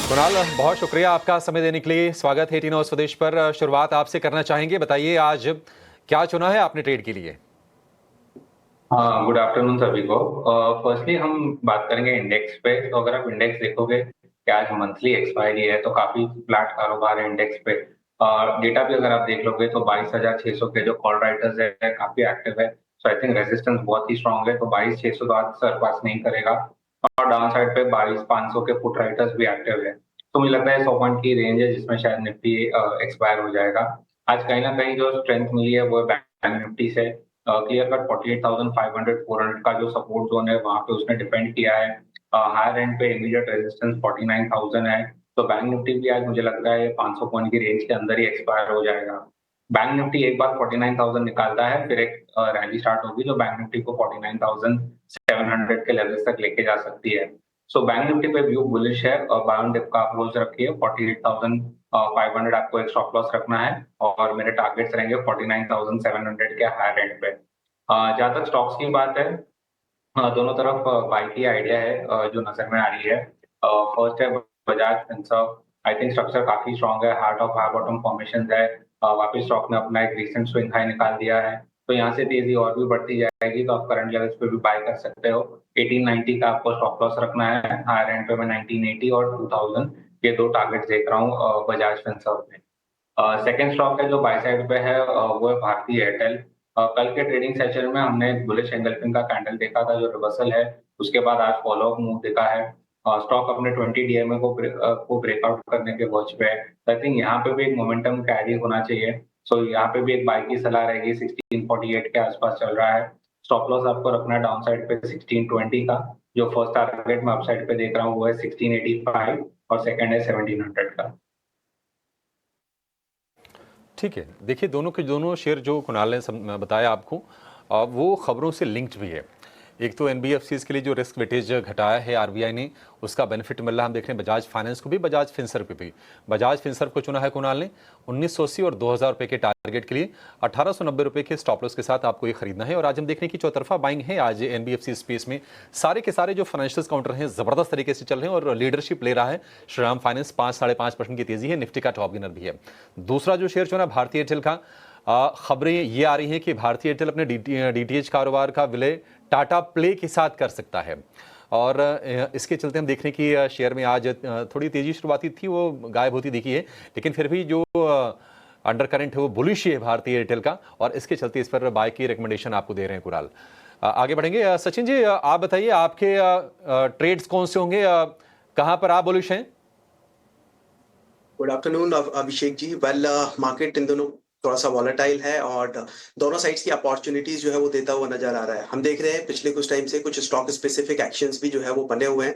कुणाल, बहुत शुक्रिया आपका समय देने के लिए। स्वागत है 18 स्वदेश पर। शुरुआत आपसे करना चाहेंगे, बताइए आज क्या चुना है आपने ट्रेड के लिए? हाँ, गुड आफ्टरनून सभी को। फर्स्टली हम बात करेंगे इंडेक्स पे। तो अगर आप इंडेक्स देखोगे कि आज मंथली एक्सपायरी है तो काफी फ्लैट कारोबार है इंडेक्स पे। डेटा भी अगर आप देख लोगे तो 22,600 के जो कॉल राइटर्स है काफी एक्टिव है। सो आई थिंक रेजिस्टेंस बहुत ही स्ट्रांग है, तो 22,600 तो आज सरपास नहीं करेगा। और डाउन साइड पे 22,500 के पुट राइटर्स भी एक्टिव है। तो मुझे लगता है 100 पॉइंट की रेंज है जिसमें शायद निफ्टी एक्सपायर हो जाएगा। आज कहीं ना कहीं जो स्ट्रेंथ मिली है वो बैंक निफ्टी से। क्लियर कट 48,500 400 का जो सपोर्ट जोन है वहां पे उसने डिपेंड किया है। हायर एंड पे इमीडिएट रेजिस्टेंस 49,000 है। तो बैंक निफ्टी भी आज मुझे लगता है 500 पॉइंट की रेंज के अंदर ही एक्सपायर हो जाएगा। बैंक निफ्टी एक बार 49,000 निकालता है फिर एक रैली स्टार्ट होगी जो बैंक निफ्टी को 49,700 के लेवल्स तक लेके जा सकती है। सो बैंक निफ्टी पे व्यू बुलिश है और बाय ऑन डिप का अप्रोच रखिए। 48,500 आपको एक स्टॉप लॉस रखना है और मेरे टारगेट्स रहेंगे 49,700 के हायर एंड पे। जहाँ तक स्टॉक्स की बात है, दोनों तरफ बाई की आइडिया है जो नजर में आ रही है। फर्स्ट है Bajaj Finserv. I think structure काफी स्ट्रांग है, heart of high bottom formation है। वापस स्टॉक ने अपना एक रिसेंट स्विंग हाई निकाल दिया है, तो यहाँ से तेजी और भी बढ़ती जाएगी। तो आप करंट लेवल्स पे भी बाय कर सकते हो। 1890 का आपको स्टॉप लॉस रखना है। हायर एंड पे मैं 1980 और 2000 ये दो टारगेट देख रहा हूँ बजाज फिनसर्व में। सेकंड स्टॉक है जो बाय साइड पे है वो है भारती एयरटेल। कल के ट्रेडिंग सेशन में हमने बुलिश एंगल्फिंग का कैंडल देखा था जो रिवर्सल है। उसके बाद आज फॉलो अप मूव दिखा है। स्टॉक अपने 20 डीएमए को ब्रेकआउट करने के वर्च पे है। आई थिंक यहाँ पे भी एक मोमेंटम कैरी होना चाहिए। सो यहाँ पे भी एक बाय की सलाह रहेगी। 1648 के आसपास चल रहा है। स्टॉप लॉस आपको रखना है डाउन साइड पे 1620 का। जो फर्स्ट टारगेट मैं अपसाइड पे देख रहा हूँ वो है 1685 और सेकंड है 1700 का। ठीक है, देखिए दोनों के दोनों शेयर जो कुणाल ने बताया आपको, वो खबरों से लिंक्ड भी है। एक तो एनबीएफसीज के लिए जो रिस्क वेटेज घटाया है आरबीआई ने, उसका बेनिफिट मिल रहा है। हम देख रहे हैं बजाज फाइनेंस को भी, बजाज फिनसर्व पे भी। बजाज फिनसर्व को चुना है कुणाल ने 1980 और 2000 रुपए के टारगेट के लिए। 1890 रुपए के स्टॉप लॉस के साथ आपको ये खरीदना है। और आज हम देख रहे हैं कि चौतरफा बाइंग है आज एनबीएफसी स्पेस में। सारे के सारे जो फाइनेंशियल काउंटर हैं जबरदस्त तरीके से चल रहे हैं और लीडरशिप ले रहा है श्रीराम फाइनेंस। 5-5.5% की तेजी है, निफ्टी का टॉप गेनर भी है। दूसरा जो शेयर चुना भारतीय एयरटेल का, खबरें ये आ रही हैं कि भारतीय एयरटेल अपने डीटीएच कारोबार का विलय टाटा प्ले के साथ कर सकता है। और इसके चलते हम देख रहे हैं कि शेयर में आज थोड़ी तेजी शुरुआती थी वो गायब होती दिखी है, लेकिन फिर भी जो अंडर करंट है वो बुलिश है भारतीय एयरटेल का, और इसके चलते इस पर बाय की रिकमेंडेशन आपको दे रहे हैं कुणाल। आगे बढ़ेंगे। सचिन जी, आप बताइए आपके ट्रेड्स कौन से होंगे, कहां पर आप बुलिश हैं? Good afternoon Abhishek ji. Well, market इन दोनों थोड़ा सा वॉलेटाइल है और दोनों साइड्स की अपॉर्चुनिटीज जो है वो देता हुआ नजर आ रहा है। हम देख रहे हैं पिछले कुछ टाइम से कुछ स्टॉक स्पेसिफिक एक्शंस भी जो है वो बने हुए हैं।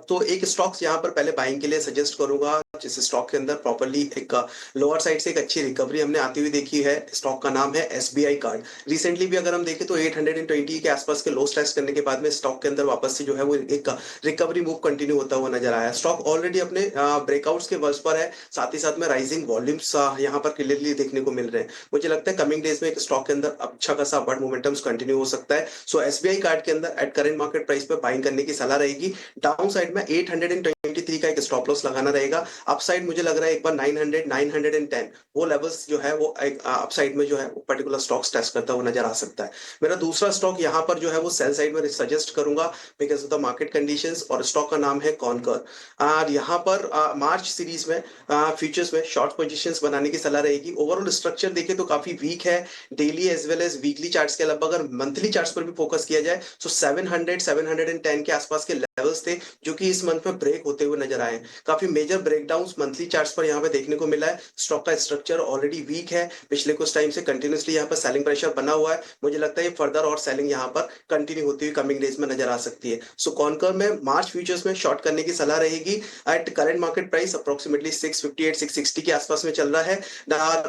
तो एक स्टॉक्स यहाँ पर पहले बाइंग के लिए सजेस्ट करूंगा, जिस स्टॉक के अंदर प्रॉपर्ली एक लोअर साइड से एक अच्छी रिकवरी हमने आती हुई देखी है। स्टॉक का नाम है एसबीआई कार्ड। रिसेंटली भी अगर हम देखें तो 820 के आसपास के लो टेस्ट करने के बाद में स्टॉक के अंदर वापस से जो है वो एक रिकवरी मूव कंटिन्यू होता हुआ नजर आया है। स्टॉक ऑलरेडी अपने ब्रेकआउट्स के वर्ष पर है, साथ ही साथ में राइजिंग वॉल्यूम्स यहाँ पर क्लियरली देखने को मिल रहे हैं। मुझे लगता है कमिंग डेज में एक स्टॉक के अंदर अच्छा खासा अपवर्ड मोमेंटम्स कंटिन्यू हो सकता है। सो एसबीआई कार्ड के अंदर एट करेंट मार्केट प्राइस पे बाइंग करने की सलाह रहेगी। डाउन साइड में 823 का एक स्टॉप लॉस लगाना रहेगा। अपसाइड मुझे लग रहा है एक बार 900 910 वो लेवल्स जो है वो एक अपसाइड में जो है पर्टिकुलर स्टॉक्स टेस्ट करता हुआ नजर आ सकता है। मेरा दूसरा स्टॉक यहाँ पर जो है वो सेल साइड में सजेस्ट करूंगा because of the market conditions, और स्टॉक का नाम है कॉनकर। यहाँ पर मार्च सीरीज में फ्यूचर्स में शॉर्ट पोजीशंस बनाने की सलाह रहेगी। ओवरऑल स्ट्रक्चर देखें तो काफी वीक है, daily as well as weekly charts के अलावा अगर मंथली चार्ट्स पर भी फोकस किया जाए तो 700 710 के आसपास के लेवल्स थे जो कि इस मंथ में ब्रेक होते हुए नजर आए। काफी मेजर ब्रेकडाउन्स मंथली चार्ट्स पर यहाँ पे देखने को मिला है। स्टॉक का स्ट्रक्चर ऑलरेडी वीक है, पिछले कुछ टाइम से कंटिन्यूसली यहाँ पर सेलिंग प्रेशर बना हुआ है। मुझे लगता है फर्दर और सेलिंग यहाँ पर कंटिन्यू होती हुई कमिंग डेज में नजर आ सकती है। सो कॉनकर में मार्च फ्यूचर्स में शॉर्ट करने की सलाह रहेगी। At current market price approximately 658 660 के आसपास में चल रहा है।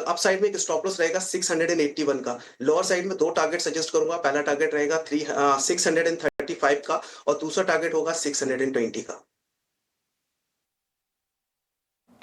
अप साइड में एक स्टॉप लॉस रहेगा 681 का। लोअर साइड में दो टारगेट सजेस्ट करूंगा। पहला टारगेट रहेगा 635 का और दूसरा टारगेट होगा 620 का।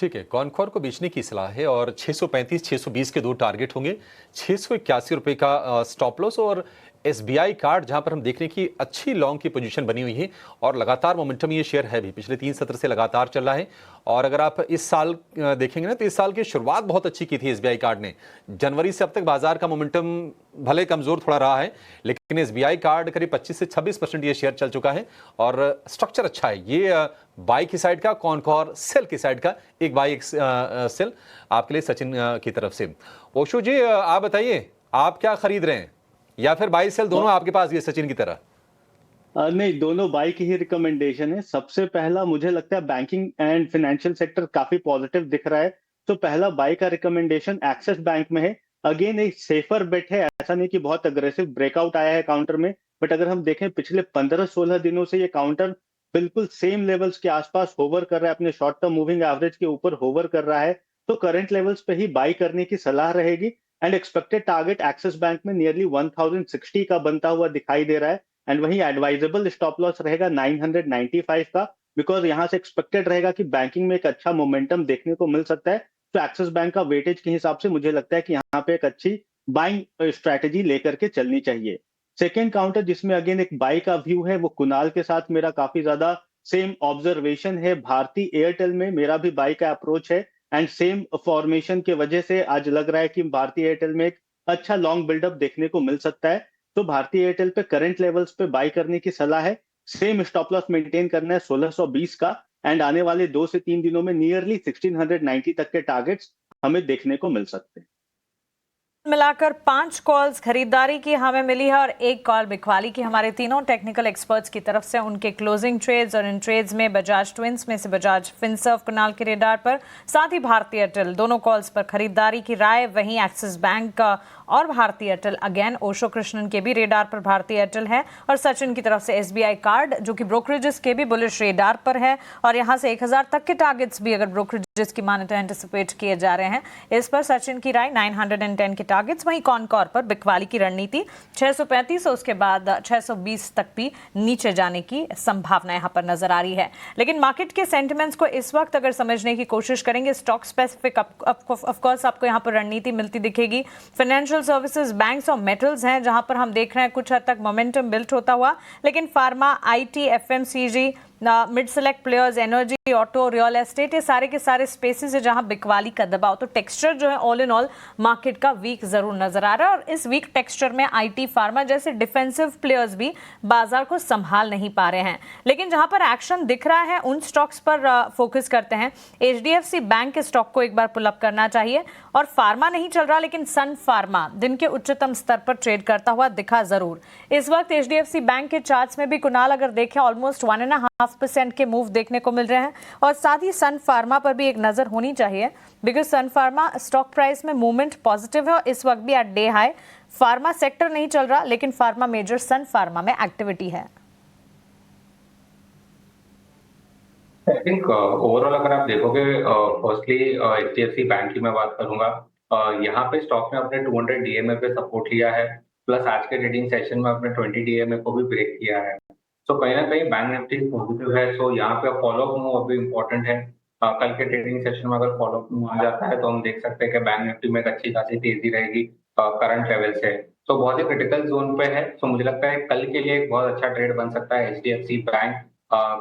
ठीक है, कॉनकॉर को बेचने की सलाह है और 635 620 के दो टारगेट होंगे, 681 रुपए का स्टॉप लॉस और एसबीआई कार्ड जहां पर हम देखने की अच्छी लॉन्ग की पोजीशन बनी हुई है और लगातार मोमेंटम ये शेयर है भी पिछले 3 सत्र से लगातार चल रहा है। और अगर आप इस साल देखेंगे ना तो इस साल की शुरुआत बहुत अच्छी की थी एसबीआई कार्ड ने। जनवरी से अब तक बाजार का मोमेंटम भले कमजोर थोड़ा रहा है, लेकिन एसबीआई कार्ड करीब 25 से 26% ये शेयर चल चुका है और स्ट्रक्चर अच्छा है। ये बाई की साइड का, कॉनकॉर सेल की साइड का, एक बाई एक सेल आपके लिए सचिन की तरफ से। ओशो जी आप बताइए, आप क्या खरीद रहे हैं या फिर बाई सेल दोनों आपके पास ये सचिन की तरह? नहीं, दोनों बाई की ही रिकमेंडेशन है। सबसे पहला मुझे लगता है बैंकिंग एंड फाइनेंशियल सेक्टर काफी पॉजिटिव दिख रहा है, तो पहला बाई का रिकमेंडेशन एक्सिस बैंक में है। अगेन एक सेफर बेट है, ऐसा नहीं कि बहुत अग्रेसिव ब्रेकआउट आया है काउंटर में, बट अगर हम देखें पिछले 15-16 दिनों से ये काउंटर बिल्कुल सेम लेवल्स के आसपास होवर कर रहा है, अपने शॉर्ट टर्म मूविंग एवरेज के ऊपर होवर कर रहा है, तो करंट लेवल्स पे ही बाई करने की सलाह रहेगी। And expected target axis bank में नियरली 1060 का बनता हुआ दिखाई दे रहा है। एंड वही एडवाइजेबल स्टॉप लॉस रहेगा 995 का, बिकॉज यहां से एक्सपेक्टेड रहेगा कि बैंकिंग में एक अच्छा मोमेंटम देखने को मिल सकता है। तो एक्सिस बैंक का वेटेज के हिसाब से मुझे लगता है कि यहाँ पे एक अच्छी बाइंग स्ट्रैटेजी लेकर के चलनी चाहिए। सेकेंड काउंटर जिसमें अगेन एक बाई का व्यू है, वो कुणाल के साथ मेरा काफी ज्यादा सेम ऑब्जर्वेशन है। भारती एयरटेल में मेरा भी बाई का अप्रोच है एंड सेम फॉर्मेशन के वजह से आज लग रहा है कि भारती एयरटेल में एक अच्छा लॉन्ग बिल्डअप देखने को मिल सकता है। तो भारतीय एयरटेल पे करंट लेवल्स पे बाई करने की सलाह है। सेम स्टॉप लॉस मेंटेन करना है 1620 का एंड आने वाले 2 से 3 दिनों में नियरली 1690 तक के टारगेट्स हमें देखने को मिल सकते हैं। मिलाकर 5 कॉल्स खरीदारी की हमें मिली है और एक कॉल बिकवाली की। हमारे तीनों टेक्निकल एक्सपर्ट्स की तरफ से उनके क्लोजिंग ट्रेड्स और इन ट्रेड्स में बजाज ट्विंस में से बजाज फिनसर्व कुणाल के रेडार पर, साथ ही भारतीय एयरटेल दोनों कॉल्स पर खरीदारी की राय। वहीं एक्सिस बैंक का और भारतीय एयरटेल अगेन ओशो कृष्णन के भी रेडार पर भारतीय एयरटेल है और सचिन की तरफ से एसबीआई कार्ड जो कि ब्रोकरेजेस के भी बुलिश रेडार पर है और यहां से 1000 तक के टारगेट्स भी अगर ब्रोकरेजेस की माने तो एंटिसिपेट किए जा रहे हैं। इस पर सचिन की राय 910 के टारगेट्स। वहीं कॉनकॉर पर बिकवाली की रणनीति 635 और उसके बाद 620 तक भी नीचे जाने की संभावना यहां पर नजर आ रही है। लेकिन मार्केट के सेंटिमेंट्स को इस वक्त अगर समझने की कोशिश करेंगे, स्टॉक स्पेसिफिक ऑफ कोर्स आपको यहां पर रणनीति मिलती दिखेगी। फाइनेंशियल सर्विसेज, बैंक्स और मेटल्स हैं जहां पर हम देख रहे हैं कुछ हद तक मोमेंटम बिल्ड होता हुआ, लेकिन pharma, IT, FMCG, mid select players, energy, auto, real estate, ये सारे के सारे स्पेसेस है जहां बिकवाली का दबाव। तो टेक्सचर जो है ऑल इन ऑल मार्केट का वीक जरूर नजर आ रहा है और इस वीक टेक्सचर में आईटी, फार्मा जैसे डिफेंसिव प्लेयर्स भी बाजार को संभाल नहीं पा रहे हैं। लेकिन जहां पर एक्शन दिख रहा है उन स्टॉक्स पर फोकस करते हैं। एचडीएफसी बैंक के स्टॉक को एक बार पुल अप करना चाहिए और फार्मा नहीं चल रहा, लेकिन सन फार्मा दिन के उच्चतम स्तर पर ट्रेड करता हुआ दिखा जरूर। इस वक्त एचडीएफसी बैंक के चार्ट्स में भी कुणाल अगर देखें ऑलमोस्ट 1.5% के मूव देखने को मिल रहे हैं और साथ ही सन फार्मा पर भी एक नजर होनी चाहिए because Sun Pharma stock price में मूवमेंट पॉजिटिव है और इस वक्त भी at day high. Pharma sector नहीं चल रहा, लेकिन फार्मा मेजर सन फार्मा में एक्टिविटी है। आई थिंक ओवरऑल अगर आप देखोगे, फर्स्टली एचडीएफसी बैंक की मैं बात करूंगा। यहाँ पे स्टॉक ने अपने 200 डीएमए पे सपोर्ट लिया है, प्लस आज के ट्रेडिंग सेशन में अपने 20 डीएमए को भी ब्रेक किया है। तो कहीं ना कहीं बैंक निफ्टी पॉजिटिव है। सो यहाँ पे फॉलोअप मूव अभी इम्पोर्टेंट है। कल के ट्रेडिंग सेशन में अगर फॉलोअप मूव आ जाता है तो हम देख सकते हैं कि बैंक निफ्टी में एक अच्छी खासी तेजी रहेगी करंट लेवल से। तो बहुत ही क्रिटिकल जोन पे है। तो मुझे लगता है कल के लिए एक बहुत अच्छा ट्रेड बन सकता है एचडीएफसी बैंक।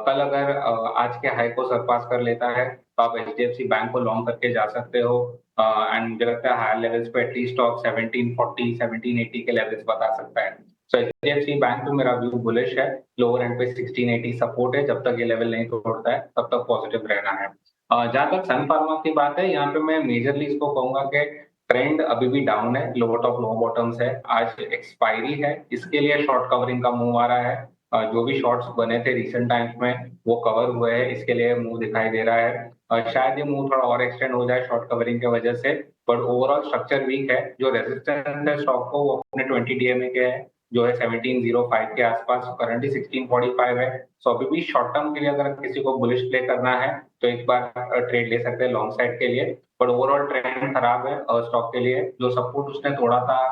कल अगर आज के हाई को सरपास कर लेता है तो आप एचडीएफसी बैंक को लॉन्ग करके जा सकते हो। एंड मुझे लगता है हायर लेवल्स पे एटलीस्ट स्टॉक 1740 1780 के लेवल्स बता सकता है। सो एचडीएफसी बैंक पे मेरा व्यू बुलिश है। लोअर एंड पे 1680 सपोर्ट है, जब तक ये लेवल नहीं तोड़ता है तब तक पॉजिटिव रहना है। जहां तक सन फार्मा की बात है, यहाँ पे मैं मेजरली इसको कहूंगा कि ट्रेंड अभी भी डाउन है, लोअर टॉप लो बॉटम्स है। आज एक्सपायरी है, इसके लिए शॉर्ट कवरिंग का मूव आ रहा है। जो भी शॉर्ट्स बने थे रिसेंट टाइम्स में वो कवर हुए हैं, इसके लिए मूव दिखाई दे रहा है। शायद ये मूव थोड़ा और एक्सटेंड हो जाए शॉर्ट कवरिंग की वजह से, बट ओवरऑल स्ट्रक्चर वीक है। जो रेजिस्टेंस है स्टॉक को वो अपने 20 डीएमए के है, जो है 1705 के आसपास, करंटली 1645 है। सो अभी भी शॉर्ट टर्म के लिए अगर किसी को बुलिश प्ले करना है तो एक बार ट्रेड ले सकते हैं लॉन्ग साइड के लिए। बट ओवरऑल ट्रेंड खराब है स्टॉक के लिए। जो सपोर्ट उसने तोड़ा था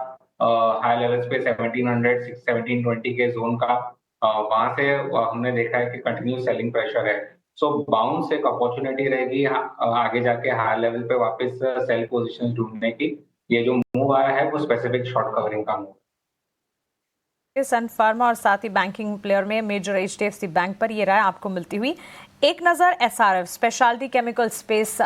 हाई लेवल्स पे 1700 1720 के जोन का, वहां से हमने देखा है कि कंटिन्यू सेलिंग प्रेशर है। सो बाउंस एक अपॉर्चुनिटी रहेगी आगे जाके हायर लेवल पे वापस सेल पोजीशन ढूंढने की। ये जो मूव आया है वो स्पेसिफिक शॉर्ट कवरिंग का मूव। सन फार्मा और साथ ही बैंकिंग प्लेयर में मेजर एचडीएफसी बैंक पर ये राय आपको मिलती हुई। एक नजर एसआरएफ स्पेशलिटी केमिकल स्पेस